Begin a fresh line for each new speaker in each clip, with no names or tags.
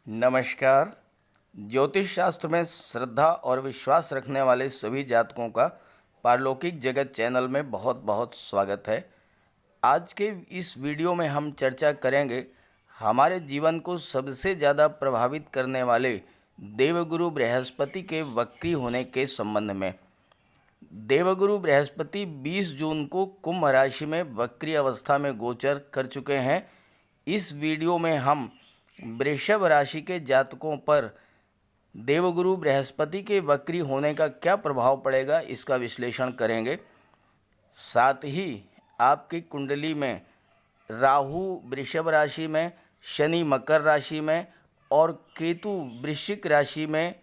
नमस्कार। ज्योतिष शास्त्र में श्रद्धा और विश्वास रखने वाले सभी जातकों का पारलौकिक जगत चैनल में बहुत बहुत स्वागत है। आज के इस वीडियो में हम चर्चा करेंगे हमारे जीवन को सबसे ज़्यादा प्रभावित करने वाले देवगुरु बृहस्पति के वक्री होने के संबंध में। देवगुरु बृहस्पति 20 जून को कुंभ राशि में वक्री अवस्था में गोचर कर चुके हैं। इस वीडियो में हम वृषभ राशि के जातकों पर देवगुरु बृहस्पति के वक्री होने का क्या प्रभाव पड़ेगा, इसका विश्लेषण करेंगे। साथ ही आपकी कुंडली में राहु वृषभ राशि में, शनि मकर राशि में और केतु वृश्चिक राशि में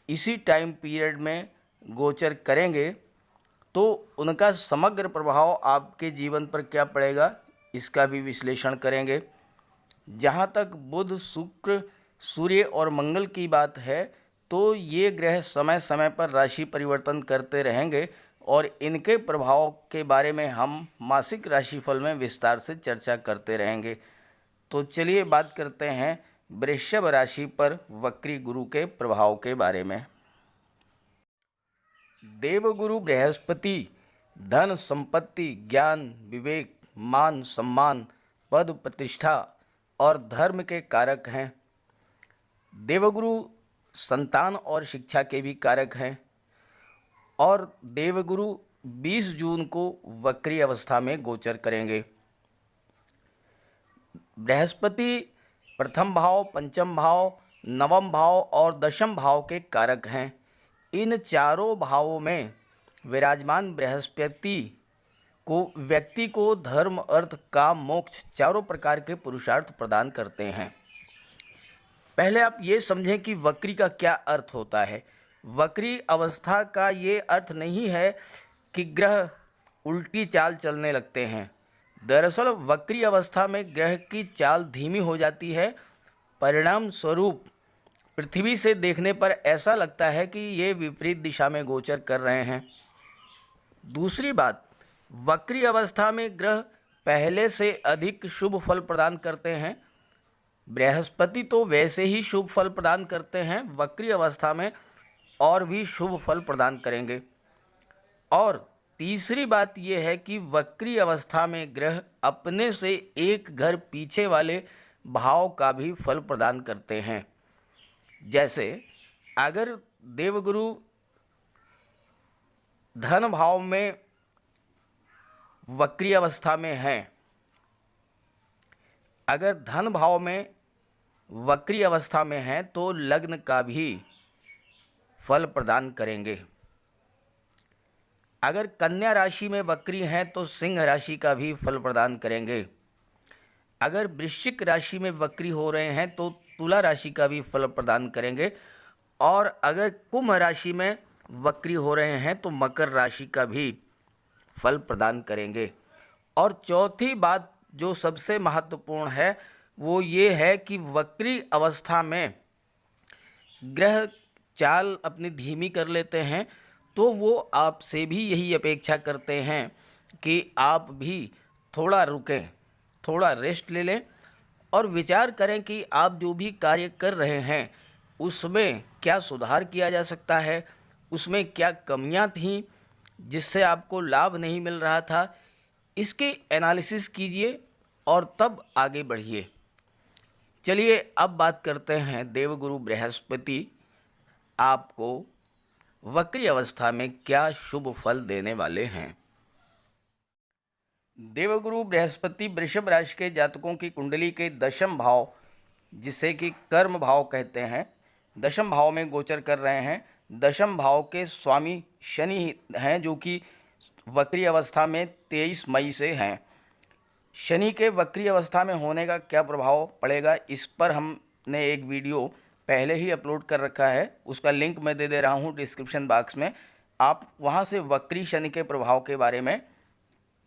इसी टाइम पीरियड में गोचर करेंगे, तो उनका समग्र प्रभाव आपके जीवन पर क्या पड़ेगा, इसका भी विश्लेषण करेंगे। जहाँ तक बुध, शुक्र, सूर्य और मंगल की बात है, तो ये ग्रह समय समय पर राशि परिवर्तन करते रहेंगे और इनके प्रभाव के बारे में हम मासिक राशिफल में विस्तार से चर्चा करते रहेंगे। तो चलिए बात करते हैं वृषभ राशि पर वक्री गुरु के प्रभाव के बारे में। देवगुरु बृहस्पति धन, संपत्ति, ज्ञान, विवेक, मान, सम्मान, पद, प्रतिष्ठा और धर्म के कारक हैं। देवगुरु संतान और शिक्षा के भी कारक हैं और देवगुरु 20 जून को वक्री अवस्था में गोचर करेंगे। बृहस्पति प्रथम भाव, पंचम भाव, नवम भाव और दशम भाव के कारक हैं। इन चारों भावों में विराजमान बृहस्पति को व्यक्ति को धर्म, अर्थ, काम, मोक्ष चारों प्रकार के पुरुषार्थ प्रदान करते हैं। पहले आप ये समझें कि वक्री का क्या अर्थ होता है। वक्री अवस्था का ये अर्थ नहीं है कि ग्रह उल्टी चाल चलने लगते हैं। दरअसल वक्री अवस्था में ग्रह की चाल धीमी हो जाती है। परिणाम स्वरूप पृथ्वी से देखने पर ऐसा लगता है कि ये विपरीत दिशा में गोचर कर रहे हैं। दूसरी बात, वक्री अवस्था में ग्रह पहले से अधिक शुभ फल प्रदान करते हैं। बृहस्पति तो वैसे ही शुभ फल प्रदान करते हैं, वक्री अवस्था में और भी शुभ फल प्रदान करेंगे। और तीसरी बात यह है कि वक्री अवस्था में ग्रह अपने से एक घर पीछे वाले भाव का भी फल प्रदान करते हैं। जैसे अगर देवगुरु धन भाव में वक्री अवस्था में है, अगर धन भाव में वक्री अवस्था में है तो लग्न का भी फल प्रदान करेंगे। अगर कन्या राशि में वक्री हैं तो सिंह राशि का भी फल प्रदान करेंगे। अगर वृश्चिक राशि में वक्री हो रहे हैं तो तुला राशि का भी फल प्रदान करेंगे। और अगर कुंभ राशि में वक्री हो रहे हैं तो मकर राशि का भी फल प्रदान करेंगे। और चौथी बात जो सबसे महत्वपूर्ण है वो ये है कि वक्री अवस्था में ग्रह चाल अपनी धीमी कर लेते हैं, तो वो आपसे भी यही अपेक्षा करते हैं कि आप भी थोड़ा रुकें, थोड़ा रेस्ट ले लें और विचार करें कि आप जो भी कार्य कर रहे हैं उसमें क्या सुधार किया जा सकता है, उसमें क्या कमियां थीं जिससे आपको लाभ नहीं मिल रहा था। इसकी एनालिसिस कीजिए और तब आगे बढ़िए। चलिए अब बात करते हैं देवगुरु बृहस्पति आपको वक्री अवस्था में क्या शुभ फल देने वाले हैं। देवगुरु बृहस्पति वृषभ राशि के जातकों की कुंडली के दशम भाव, जिसे कि कर्म भाव कहते हैं, दशम भाव में गोचर कर रहे हैं। दशम भाव के स्वामी शनि हैं जो कि वक्री अवस्था में 23 मई से हैं। शनि के वक्री अवस्था में होने का क्या प्रभाव पड़ेगा, इस पर हमने एक वीडियो पहले ही अपलोड कर रखा है, उसका लिंक मैं दे रहा हूँ डिस्क्रिप्शन बॉक्स में। आप वहाँ से वक्री शनि के प्रभाव के बारे में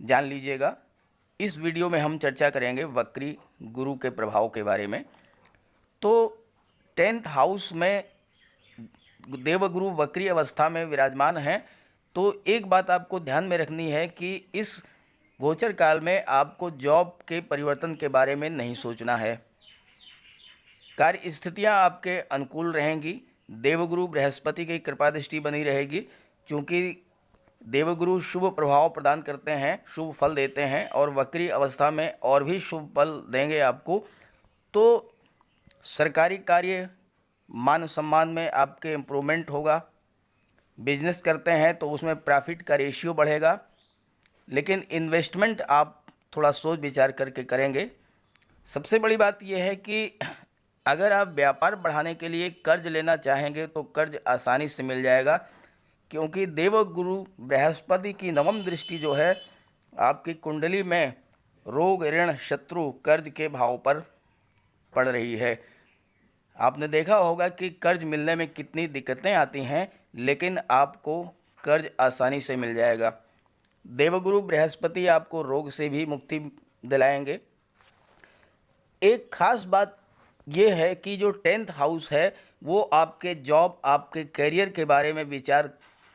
जान लीजिएगा। इस वीडियो में हम चर्चा करेंगे वक्री गुरु के प्रभाव के बारे में। तो 10th हाउस में देवगुरु वक्री अवस्था में विराजमान हैं, तो एक बात आपको ध्यान में रखनी है कि इस गोचर काल में आपको जॉब के परिवर्तन के बारे में नहीं सोचना है। कार्य स्थितियाँ आपके अनुकूल रहेंगी। देवगुरु बृहस्पति की कृपा दृष्टि बनी रहेगी, क्योंकि देवगुरु शुभ प्रभाव प्रदान करते हैं, शुभ फल देते हैं और वक्री अवस्था में और भी शुभ फल देंगे आपको। तो सरकारी कार्य, मान सम्मान में आपके इम्प्रूवमेंट होगा। बिजनेस करते हैं तो उसमें प्रॉफिट का रेशियो बढ़ेगा, लेकिन इन्वेस्टमेंट आप थोड़ा सोच विचार करके करेंगे। सबसे बड़ी बात यह है कि अगर आप व्यापार बढ़ाने के लिए कर्ज लेना चाहेंगे तो कर्ज आसानी से मिल जाएगा, क्योंकि देवगुरु बृहस्पति की नवम दृष्टि जो है आपकी कुंडली में रोग, ऋण, शत्रु, कर्ज के भाव पर पड़ रही है। आपने देखा होगा कि कर्ज मिलने में कितनी दिक्कतें आती हैं, लेकिन आपको कर्ज आसानी से मिल जाएगा। देवगुरु बृहस्पति आपको रोग से भी मुक्ति दिलाएंगे। एक खास बात यह है कि जो 10th हाउस है वो आपके जॉब, आपके करियर के बारे में विचार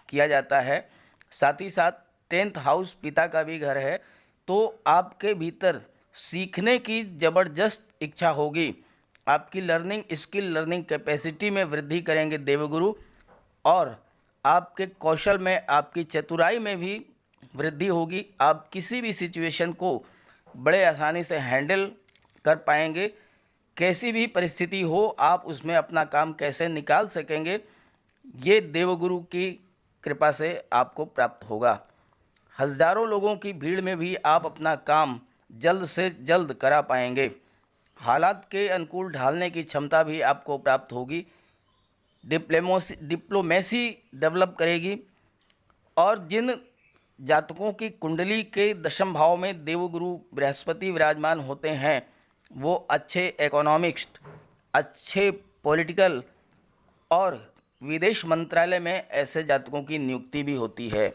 किया जाता है। साथ ही साथ 10th हाउस पिता का भी घर है, तो आपके भीतर सीखने की ज़बरदस्त इच्छा होगी। आपकी लर्निंग स्किल, लर्निंग कैपेसिटी में वृद्धि करेंगे देवगुरु, और आपके कौशल में, आपकी चतुराई में भी वृद्धि होगी। आप किसी भी सिचुएशन को बड़े आसानी से हैंडल कर पाएंगे। कैसी भी परिस्थिति हो, आप उसमें अपना काम कैसे निकाल सकेंगे, ये देवगुरु की कृपा से आपको प्राप्त होगा। हज़ारों लोगों की भीड़ में भी आप अपना काम जल्द से जल्द करा पाएंगे। हालात के अनुकूल ढालने की क्षमता भी आपको प्राप्त होगी। डिप्लोमेसी डेवलप करेगी। और जिन जातकों की कुंडली के दशम भाव में देवगुरु बृहस्पति विराजमान होते हैं, वो अच्छे इकोनॉमिस्ट, अच्छे पॉलिटिकल और विदेश मंत्रालय में ऐसे जातकों की नियुक्ति भी होती है।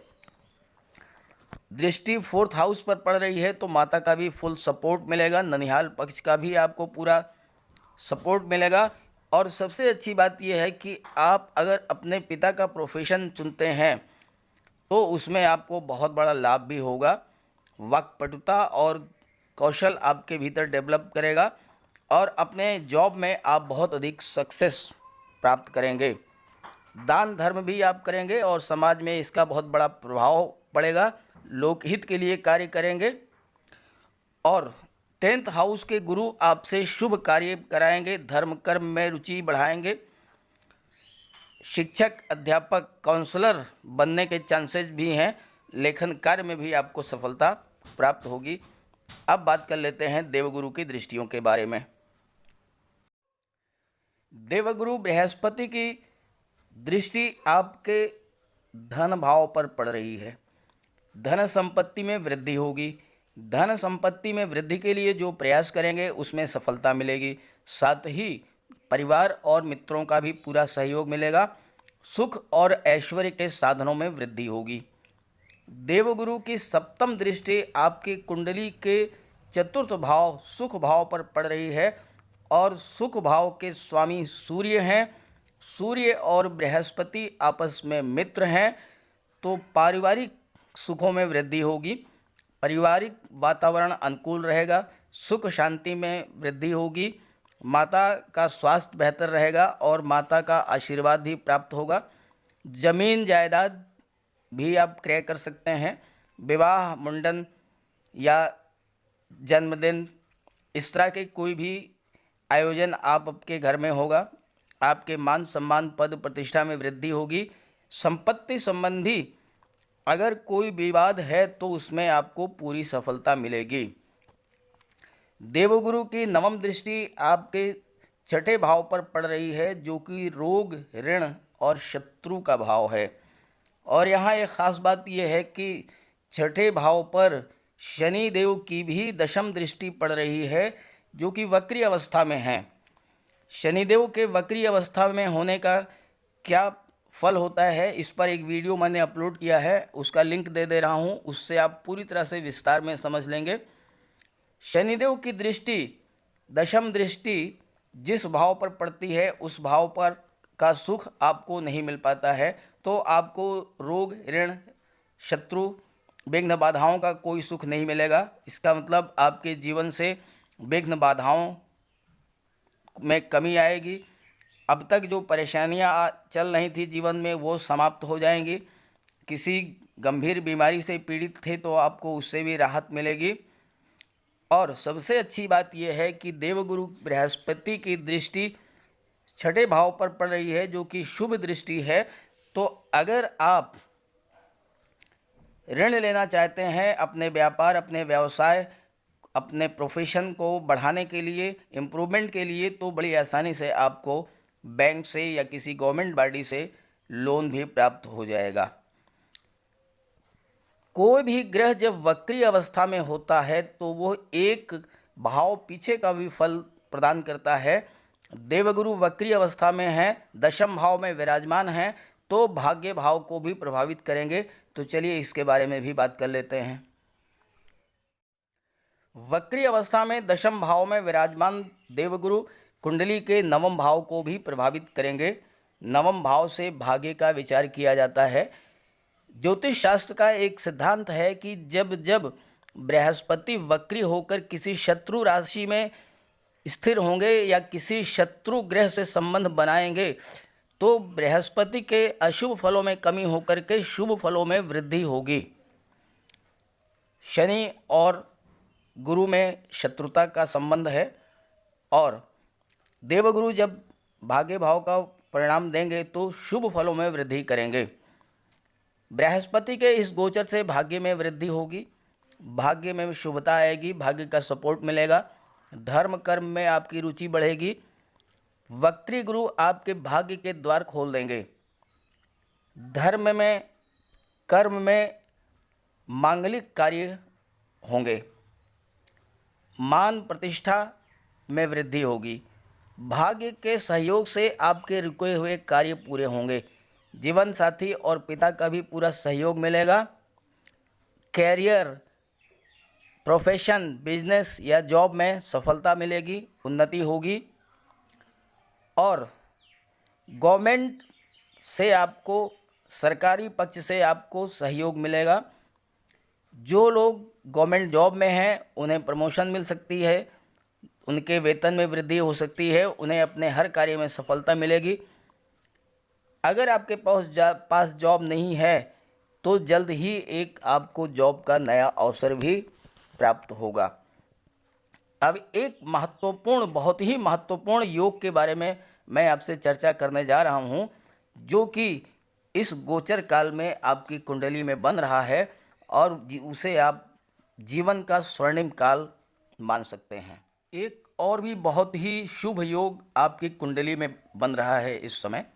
दृष्टि 4th हाउस पर पड़ रही है तो माता का भी फुल सपोर्ट मिलेगा, ननिहाल पक्ष का भी आपको पूरा सपोर्ट मिलेगा। और सबसे अच्छी बात यह है कि आप अगर अपने पिता का प्रोफेशन चुनते हैं तो उसमें आपको बहुत बड़ा लाभ भी होगा। वाक्पटुता और कौशल आपके भीतर डेवलप करेगा और अपने जॉब में आप बहुत अधिक सक्सेस प्राप्त करेंगे। दान धर्म भी आप करेंगे और समाज में इसका बहुत बड़ा प्रभाव पड़ेगा। लोकहित के लिए कार्य करेंगे और 10th हाउस के गुरु आपसे शुभ कार्य कराएंगे, धर्म कर्म में रुचि बढ़ाएंगे। शिक्षक, अध्यापक, काउंसलर बनने के चांसेस भी हैं। लेखन कार्य में भी आपको सफलता प्राप्त होगी। अब बात कर लेते हैं देवगुरु की दृष्टियों के बारे में। देवगुरु बृहस्पति की दृष्टि आपके धन भाव पर पड़ रही है। धन संपत्ति में वृद्धि होगी। धन संपत्ति में वृद्धि के लिए जो प्रयास करेंगे उसमें सफलता मिलेगी। साथ ही परिवार और मित्रों का भी पूरा सहयोग मिलेगा। सुख और ऐश्वर्य के साधनों में वृद्धि होगी। देवगुरु की सप्तम दृष्टि आपकी कुंडली के 4th भाव, सुख भाव पर पड़ रही है और सुख भाव के स्वामी सूर्य हैं। सूर्य और बृहस्पति आपस में मित्र हैं, तो पारिवारिक सुखों में वृद्धि होगी। पारिवारिक वातावरण अनुकूल रहेगा। सुख शांति में वृद्धि होगी। माता का स्वास्थ्य बेहतर रहेगा और माता का आशीर्वाद भी प्राप्त होगा। जमीन जायदाद भी आप क्रय कर सकते हैं। विवाह, मुंडन या जन्मदिन, इस तरह के कोई भी आयोजन आपके घर में होगा। आपके मान सम्मान, पद प्रतिष्ठा में वृद्धि होगी। संपत्ति संबंधी अगर कोई विवाद है तो उसमें आपको पूरी सफलता मिलेगी। देवगुरु की नवम दृष्टि आपके 6ठे भाव पर पड़ रही है, जो कि रोग, ऋण और शत्रु का भाव है। और यहाँ एक ख़ास बात यह है कि 6ठे भाव पर शनि देव की भी दशम दृष्टि पड़ रही है, जो कि वक्री अवस्था में है। शनिदेव के वक्री अवस्था में होने का क्या फल होता है, इस पर एक वीडियो मैंने अपलोड किया है, उसका लिंक दे दे रहा हूँ, उससे आप पूरी तरह से विस्तार में समझ लेंगे। शनिदेव की दृष्टि, दशम दृष्टि जिस भाव पर पड़ती है उस भाव पर का सुख आपको नहीं मिल पाता है, तो आपको रोग, ऋण, शत्रु, विघ्न बाधाओं का कोई सुख नहीं मिलेगा। इसका मतलब आपके जीवन से विघ्न बाधाओं में कमी आएगी। अब तक जो परेशानियां चल रही थी जीवन में वो समाप्त हो जाएंगी। किसी गंभीर बीमारी से पीड़ित थे तो आपको उससे भी राहत मिलेगी। और सबसे अच्छी बात यह है कि देवगुरु बृहस्पति की दृष्टि छठे भाव पर पड़ रही है, जो कि शुभ दृष्टि है। तो अगर आप ऋण लेना चाहते हैं अपने व्यापार, अपने व्यवसाय, अपने प्रोफेशन को बढ़ाने के लिए, इम्प्रूवमेंट के लिए, तो बड़ी आसानी से आपको बैंक से या किसी गवर्नमेंट बॉडी से लोन भी प्राप्त हो जाएगा। कोई भी ग्रह जब वक्री अवस्था में होता है तो वो एक भाव पीछे का भी फल प्रदान करता है। देवगुरु वक्री अवस्था में है, दशम भाव में विराजमान है, तो भाग्य भाव को भी प्रभावित करेंगे। तो चलिए इसके बारे में भी बात कर लेते हैं। वक्री अवस्था में दशम भाव में विराजमान देवगुरु कुंडली के नवम भाव को भी प्रभावित करेंगे। नवम भाव से भाग्य का विचार किया जाता है। ज्योतिष शास्त्र का एक सिद्धांत है कि जब जब बृहस्पति वक्री होकर किसी शत्रु राशि में स्थिर होंगे या किसी शत्रु ग्रह से संबंध बनाएंगे तो बृहस्पति के अशुभ फलों में कमी होकर के शुभ फलों में वृद्धि होगी। शनि और गुरु में शत्रुता का संबंध है और देवगुरु जब भाग्य भाव का परिणाम देंगे तो शुभ फलों में वृद्धि करेंगे। बृहस्पति के इस गोचर से भाग्य में वृद्धि होगी, भाग्य में शुभता आएगी, भाग्य का सपोर्ट मिलेगा, धर्म कर्म में आपकी रुचि बढ़ेगी। वक्री गुरु आपके भाग्य के द्वार खोल देंगे। धर्म में, कर्म में मांगलिक कार्य होंगे, मान प्रतिष्ठा में वृद्धि होगी। भाग्य के सहयोग से आपके रुके हुए कार्य पूरे होंगे। जीवन साथी और पिता का भी पूरा सहयोग मिलेगा। कैरियर, प्रोफेशन, बिजनेस या जॉब में सफलता मिलेगी, उन्नति होगी। और गवर्नमेंट से आपको, सरकारी पक्ष से आपको सहयोग मिलेगा। जो लोग गवर्नमेंट जॉब में हैं उन्हें प्रमोशन मिल सकती है, उनके वेतन में वृद्धि हो सकती है, उन्हें अपने हर कार्य में सफलता मिलेगी। अगर आपके पास जॉब नहीं है तो जल्द ही एक आपको जॉब का नया अवसर भी प्राप्त होगा। अब एक महत्वपूर्ण, बहुत ही महत्वपूर्ण योग के बारे में मैं आपसे चर्चा करने जा रहा हूं, जो कि इस गोचर काल में आपकी कुंडली में बन रहा है और उसे आप जीवन का स्वर्णिम काल मान सकते हैं। एक और भी बहुत ही शुभ योग आपकी कुंडली में बन रहा है इस समय,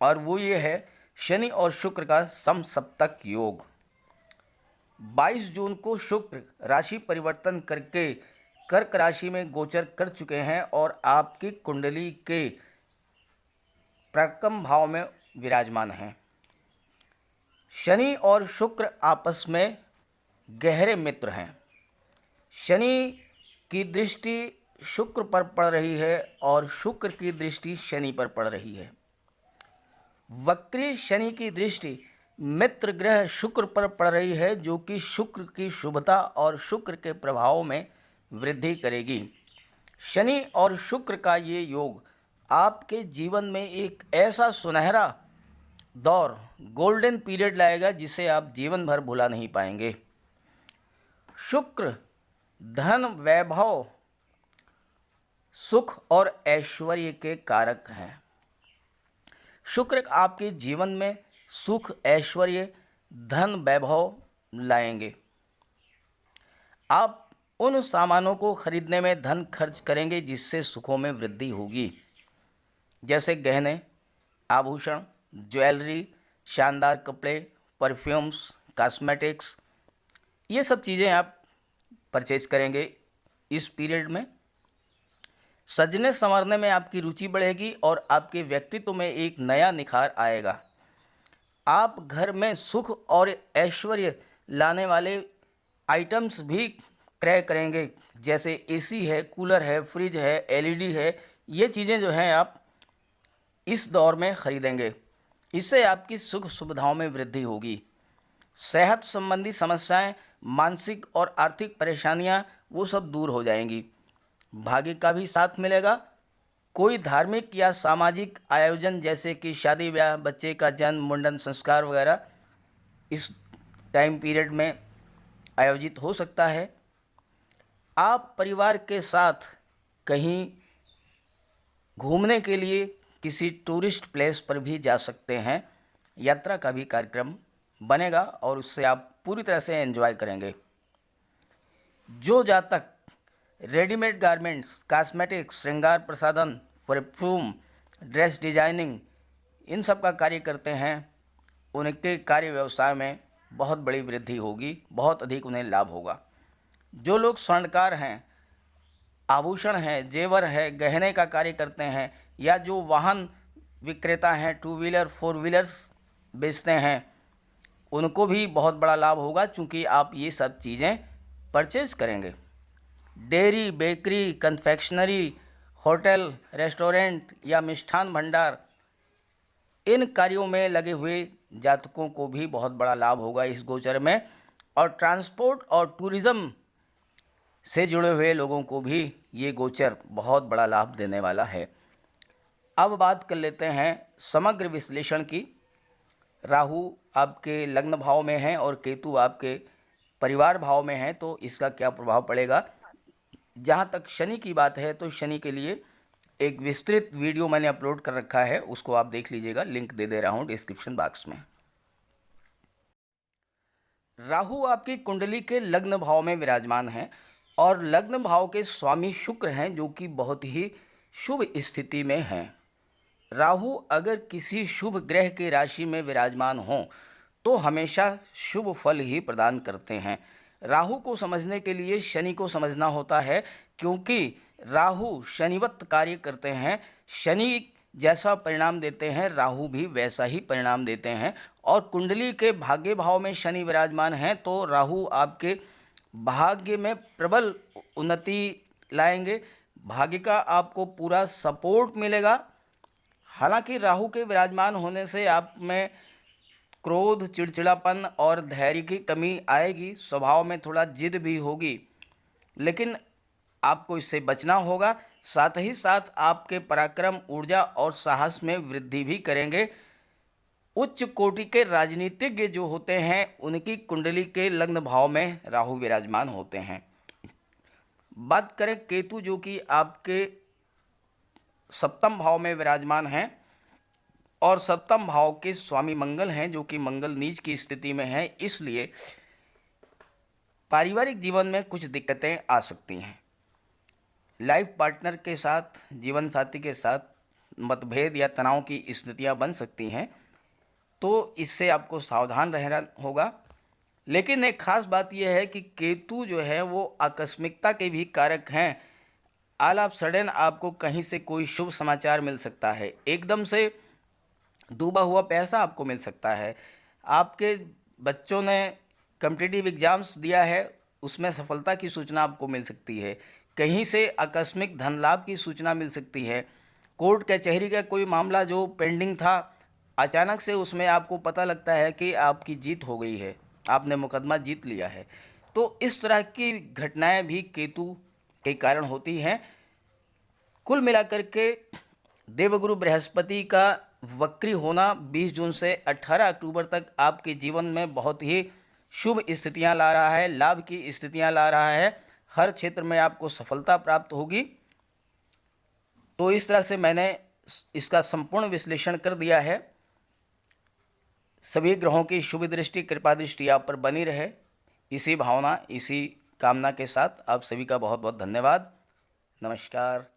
और वो ये है शनि और शुक्र का समसप्तक योग। 22 जून को शुक्र राशि परिवर्तन करके कर्क राशि में गोचर कर चुके हैं और आपकी कुंडली के प्रथम भाव में विराजमान हैं। शनि और शुक्र आपस में गहरे मित्र हैं। शनि की दृष्टि शुक्र पर पड़ रही है और शुक्र की दृष्टि शनि पर पड़ रही है। वक्री शनि की दृष्टि मित्र ग्रह शुक्र पर पड़ रही है, जो कि शुक्र की शुभता और शुक्र के प्रभाव में वृद्धि करेगी। शनि और शुक्र का ये योग आपके जीवन में एक ऐसा सुनहरा दौर, गोल्डन पीरियड लाएगा जिसे आप जीवन भर भुला नहीं पाएंगे। शुक्र धन, वैभव, सुख और ऐश्वर्य के कारक हैं। शुक्र आपके जीवन में सुख, ऐश्वर्य, धन, वैभव लाएंगे। आप उन सामानों को खरीदने में धन खर्च करेंगे जिससे सुखों में वृद्धि होगी, जैसे गहने, आभूषण, ज्वेलरी, शानदार कपड़े, परफ्यूम्स, कॉस्मेटिक्स, ये सब चीज़ें आप परचेज करेंगे इस पीरियड में। सजने संवरने में आपकी रुचि बढ़ेगी और आपके व्यक्तित्व में एक नया निखार आएगा। आप घर में सुख और ऐश्वर्य लाने वाले आइटम्स भी क्रय करेंगे, जैसे एसी है, कूलर है, फ्रिज है, एलईडी है। ये चीज़ें जो हैं आप इस दौर में खरीदेंगे। इससे आपकी सुख सुविधाओं में वृद्धि होगी। सेहत संबंधी समस्याएं, मानसिक और आर्थिक परेशानियां वो सब दूर हो जाएंगी। भाग्य का भी साथ मिलेगा कोई धार्मिक या सामाजिक आयोजन जैसे कि शादी ब्याह, बच्चे का जन्म, मुंडन संस्कार वगैरह इस टाइम पीरियड में आयोजित हो सकता है। आप परिवार के साथ कहीं घूमने के लिए किसी टूरिस्ट प्लेस पर भी जा सकते हैं। यात्रा का भी कार्यक्रम बनेगा और उससे आप पूरी तरह से एंजॉय करेंगे। जो जातक रेडीमेड गारमेंट्स, कॉस्मेटिक्स, श्रृंगार प्रसाधन, परफ्यूम, ड्रेस डिजाइनिंग इन सब का कार्य करते हैं, उनके कार्य व्यवसाय में बहुत बड़ी वृद्धि होगी, बहुत अधिक उन्हें लाभ होगा। जो लोग स्वर्णकार हैं, आभूषण है, जेवर है, गहने का कार्य करते हैं, या जो वाहन विक्रेता हैं, टू व्हीलर, फोर व्हीलर्स बेचते हैं, उनको भी बहुत बड़ा लाभ होगा, चूँकि आप ये सब चीज़ें परचेज करेंगे। Dairy, bakery, confectionery, hotel, restaurant या मिष्ठान भंडार, इन कार्यों में लगे हुए जातकों को भी बहुत बड़ा लाभ होगा इस गोचर में। और ट्रांसपोर्ट और टूरिज़्म से जुड़े हुए लोगों को भी ये गोचर बहुत बड़ा लाभ देने वाला है। अब बात कर लेते हैं समग्र विश्लेषण की। राहु आपके लग्न भाव में है और केतु आपके परिवार भाव में है, तो इसका क्या प्रभाव पड़ेगा। जहाँ तक शनि की बात है तो शनि के लिए एक विस्तृत वीडियो मैंने अपलोड कर रखा है, उसको आप देख लीजिएगा, लिंक दे रहा हूँ डिस्क्रिप्शन बॉक्स में। राहु आपकी कुंडली के लग्न भाव में विराजमान है और लग्न भाव के स्वामी शुक्र हैं, जो कि बहुत ही शुभ स्थिति में हैं। राहु अगर किसी शुभ ग्रह के राशि में विराजमान हो तो हमेशा शुभ फल ही प्रदान करते हैं। राहु को समझने के लिए शनि को समझना होता है, क्योंकि राहु शनिवत कार्य करते हैं। शनि जैसा परिणाम देते हैं, राहु भी वैसा ही परिणाम देते हैं। और कुंडली के भाग्य भाव में शनि विराजमान हैं तो राहु आपके भाग्य में प्रबल उन्नति लाएंगे, भाग्य का आपको पूरा सपोर्ट मिलेगा। हालांकि राहु के विराजमान होने से आप में क्रोध, चिड़चिड़ापन और धैर्य की कमी आएगी, स्वभाव में थोड़ा जिद भी होगी, लेकिन आपको इससे बचना होगा। साथ ही साथ आपके पराक्रम, ऊर्जा और साहस में वृद्धि भी करेंगे। उच्च कोटि के राजनीतिज्ञ जो होते हैं, उनकी कुंडली के लग्न भाव में राहु विराजमान होते हैं। बात करें केतु, जो कि आपके सप्तम भाव में विराजमान हैं और सप्तम भाव के स्वामी मंगल हैं, जो कि मंगल नीच की स्थिति में है, इसलिए पारिवारिक जीवन में कुछ दिक्कतें आ सकती हैं। लाइफ पार्टनर के साथ, जीवन साथी के साथ मतभेद या तनाव की स्थितियां बन सकती हैं, तो इससे आपको सावधान रहना होगा। लेकिन एक खास बात यह है कि केतु जो है वो आकस्मिकता के भी कारक हैं। ऑल ऑफ सडन आपको कहीं से कोई शुभ समाचार मिल सकता है, एकदम से डूबा हुआ पैसा आपको मिल सकता है। आपके बच्चों ने कॉम्पिटिटिव एग्ज़ाम्स दिया है, उसमें सफलता की सूचना आपको मिल सकती है। कहीं से आकस्मिक धन लाभ की सूचना मिल सकती है। कोर्ट कचहरी का कोई मामला जो पेंडिंग था, अचानक से उसमें आपको पता लगता है कि आपकी जीत हो गई है, आपने मुकदमा जीत लिया है। तो इस तरह की घटनाएं भी केतु के कारण होती हैं। कुल मिलाकर के देवगुरु बृहस्पति का वक्री होना 20 जून से 18 अक्टूबर तक आपके जीवन में बहुत ही शुभ स्थितियां ला रहा है, लाभ की स्थितियां ला रहा है। हर क्षेत्र में आपको सफलता प्राप्त होगी। तो इस तरह से मैंने इसका संपूर्ण विश्लेषण कर दिया है। सभी ग्रहों की शुभ दृष्टि, कृपा दृष्टि आप पर बनी रहे, इसी भावना, इसी कामना के साथ आप सभी का बहुत बहुत धन्यवाद। नमस्कार।